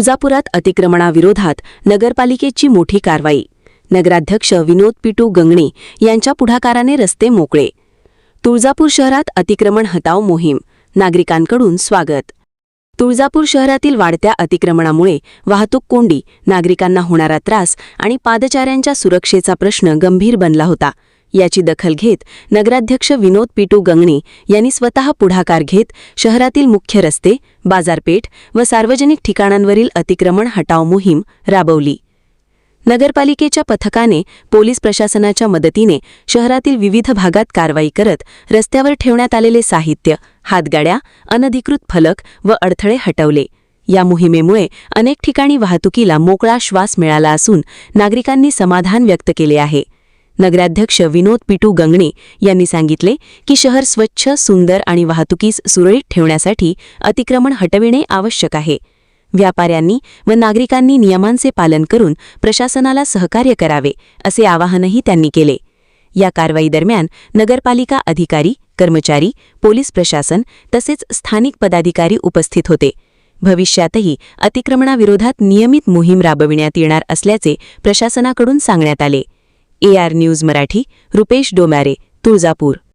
तुळजापुरात अतिक्रमणाविरोधात नगरपालिकेची मोठी कारवाई। नगराध्यक्ष विनोद पिटू गंगणे यांच्या पुढाकाराने रस्ते मोकळे। तुळजापूर शहरात अतिक्रमण हटाव मोहीम, नागरिकांकडून स्वागत। तुळजापूर शहरातील वाढत्या अतिक्रमणामुळे वाहतूक कोंडी, नागरिकांना होणारा त्रास आणि पादचाऱ्यांच्या सुरक्षेचा प्रश्न गंभीर बनला होता। याची दखल घेत नगराध्यक्ष विनोद पिटू गंगणे यांनी स्वतः पुढाकार घेत शहरातील मुख्य रस्ते, बाजारपेठ व सार्वजनिक ठिकाणांवरील अतिक्रमण हटाव मोहीम राबवली। नगरपालिकेच्या पथकाने पोलीस प्रशासनाच्या मदतीने शहरातील विविध भागात कारवाई करत रस्त्यावर ठेवण्यात आलेले साहित्य, हातगाड्या, अनधिकृत फलक व अडथळे हटवले। या मोहिमेमुळे अनेक ठिकाणी वाहतुकीला मोकळा श्वास मिळाला असून नागरिकांनी समाधान व्यक्त केले आहे। नगराध्यक्ष विनोद पिटू गंगणे यांनी सांगितले की शहर स्वच्छ, सुंदर आणि वाहतुकीस सुरळीत ठेवण्यासाठी अतिक्रमण हटविणे आवश्यक आहे। व्यापाऱ्यांनी व नागरिकांनी नियमांचे पालन करून प्रशासनाला सहकार्य करावे असे आवाहनही त्यांनी केले। या कारवाई दरम्यान नगरपालिका अधिकारी, कर्मचारी, पोलीस प्रशासन तसेच स्थानिक पदाधिकारी उपस्थित होते। भविष्यातही अतिक्रमणाविरोधात नियमित मोहीम राबविण्यात येणार असल्याचे प्रशासनाकडून सांगण्यात आले। AR news Marathi, Rupesh Domare, Tuljapur.